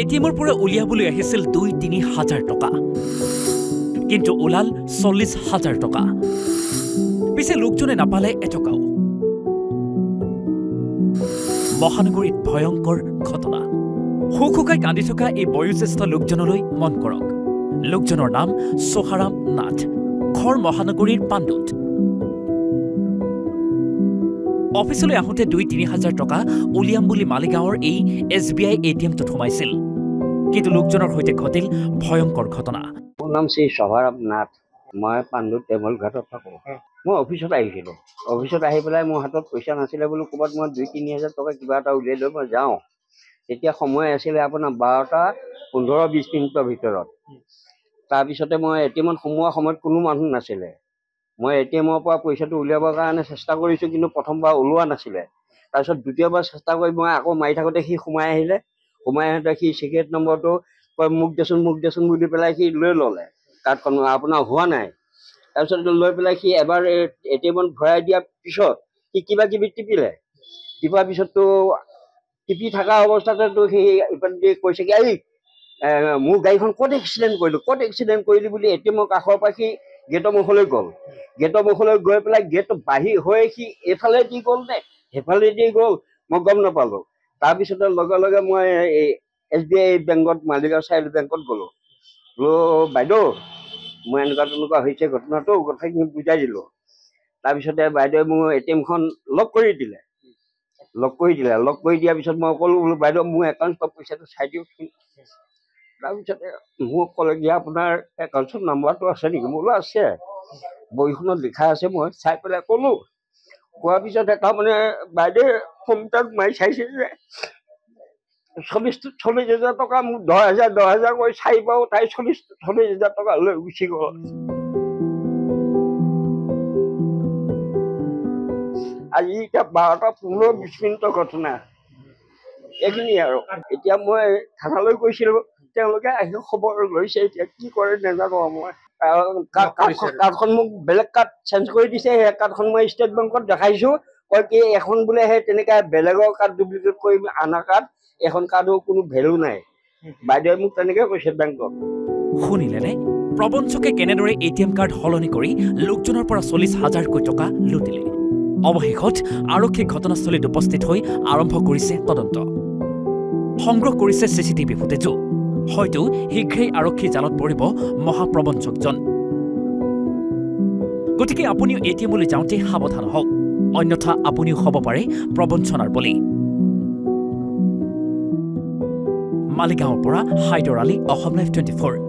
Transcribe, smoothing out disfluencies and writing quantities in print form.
এটিএমৰ পৰা উলিয়াবলৈ আহিছিল ২-৩ হাজাৰ টকা, কিন্তু ওলাল ৪০,০০০ টকা। পিছে লোকজনে নাপালে এটকাও। মহানগৰীত ভয়ংকৰ ঘটনা। হুকহুকাই কান্দি থকা এই বয়োজ্যেষ্ঠ লোকজনলৈ মন কৰক। লোকজনৰ নাম সোহাৰাম নাথ, ঘৰ মহানগৰীৰ পাণ্ডুত। অফিচলৈ আহোঁতে ২-৩ হাজাৰ টকা উলিয়াম বুলি মালিগাঁৱৰ এই SBI ATMটোত সোমাইছিল, কিন্তু লোকজনৰ সৈতে ঘটিল ভয়ংকৰ ঘটনা। মোৰ নাম শ্ৰী সোহাৰাম নাথ, মই পাণ্ডুত টেমল ঘাটত থাকোঁ। মই অফিচত আহিছিলোঁ। অফিচত আহি পেলাই মোৰ হাতত পইচা নাছিলে বোলো, ক'ৰবাত মই ২-৩ হাজাৰ টকা কিবা এটা উলিয়াই লৈ মই যাওঁ। তেতিয়া সময় আছিলে আপোনাৰ ১২টা ১৫-২০ মিনিটৰ ভিতৰত। তাৰপিছতে মই ATMত সোমোৱা সময়ত কোনো মানুহ নাছিলে। মই ATMৰ পৰা পইচাটো উলিয়াবৰ কাৰণে চেষ্টা কৰিছোঁ, কিন্তু প্ৰথমবাৰ ওলোৱা নাছিলে। তাৰপিছত দ্বিতীয়বাৰ চেষ্টা কৰি মই আকৌ মাৰি থাকোঁতে সি সোমাই আহিলে। সোমাই আহোঁতে সি চিগাৰেট নম্বৰটো মোক দেচোন বুলি পেলাই সি লৈ ল'লে। কাৰ্ডখন আপোনাৰ হোৱা নাই। তাৰপিছত লৈ পেলাই সি এবাৰ ATMত ভৰাই দিয়াৰ পিছত সি কিবা কিবি টিপিলে। টিপাৰ পিছততো টিপি থকা অৱস্থাতেতো সি ইফালে কৈছে কি, মোৰ গাড়ীখন ক'ত এক্সিডেণ্ট কৰিলি বুলি ATMৰ কাষৰ পৰা সি গেটৰ মুখলৈ গ'ল। গেটৰ মুখলৈ গৈ পেলাই গেট বাহিৰ হৈ সি এইফালে দি গ'ল নে সেইফালে দি গ'ল মই গম নাপালোঁ। তাৰপিছতে লগে লগে মই SBI বেংকত, মালিগাঁও চাইল্ড বেংকত গ'লোঁ। বাইদেউ মই এনেকুৱা হৈছে ঘটনাটো, কথাখিনি বুজাই দিলোঁ। তাৰপিছতে বাইদেৱে মোৰ ATMখন লক কৰি দিলে। লক কৰি দিয়াৰ পিছত মই ক'লোঁ বোলো, বাইদেউ মোৰ একাউণ্টৰ পইচাটো চাই দিয়কচোন। তাৰপিছতে মোক ক'লে যে আপোনাৰ একাউণ্টৰ নাম্বাৰটো আছে নেকি? মই বোলো আছে, বহীখনত লিখা আছে। মই চাই পেলাই ক'লোঁ। কোৱাৰ পিছতে তাৰমানে বাইদেৱে কম্পিউটাৰত মাৰি চাইছে যে ৪০,০০০ টকা, মোক ১০,০০০ কৰি চাই পাওঁ, তাই ৪০,০০০ টকা লৈ গুচি গ'ল। আজি এতিয়া ১২টা ১৫-২০ মিনিটৰ ঘটনা। এইখিনি আৰু। এতিয়া মই থানালৈ গৈছিলোঁ, তেওঁলোকে আহি খবৰ লৈছে। এতিয়া কি কৰে নাজানো। মই কাৰ্ডখন মোক বেলেগ কাৰ্ড চেঞ্জ কৰি দিছে। সেই কাৰ্ডখন মই ষ্টেট বেংকত দেখাইছোঁ। কয় কি এখন বোলে সেই তেনেকৈ বেলেগৰ কাৰ্ড ডুপ্লিকেট কৰি আনা কাৰ্ড, এখন কাৰ্ডৰ কোনো ভেলু নাই। বাইদেৱে মোক তেনেকৈ কৈছে বেংকত। শুনিলেনে? প্ৰবঞ্চকে কেনেদৰে ATM কাৰ্ড সলনি কৰি লোকজনৰ পৰা ৪০,০০০কৈ টকা লুটিলে। অৱশেষত আৰক্ষী ঘটনাস্থলীত উপস্থিত হৈ আৰম্ভ কৰিছে তদন্ত। সংগ্ৰহ কৰিছে CCTV ফুটেজো। হয়তো শীঘ্ৰেই আৰক্ষী জালত পৰিব মহাপ্ৰবঞ্চকজন। গতিকে আপুনিও ATMলৈ যাওঁতে সাৱধান হওক, অন্যথা আপুনিও হ'ব পাৰে প্ৰবঞ্চনাৰ বলি। মালিগাঁৱৰ পৰা হাইদৰ আলী, অসম লাইভ 24।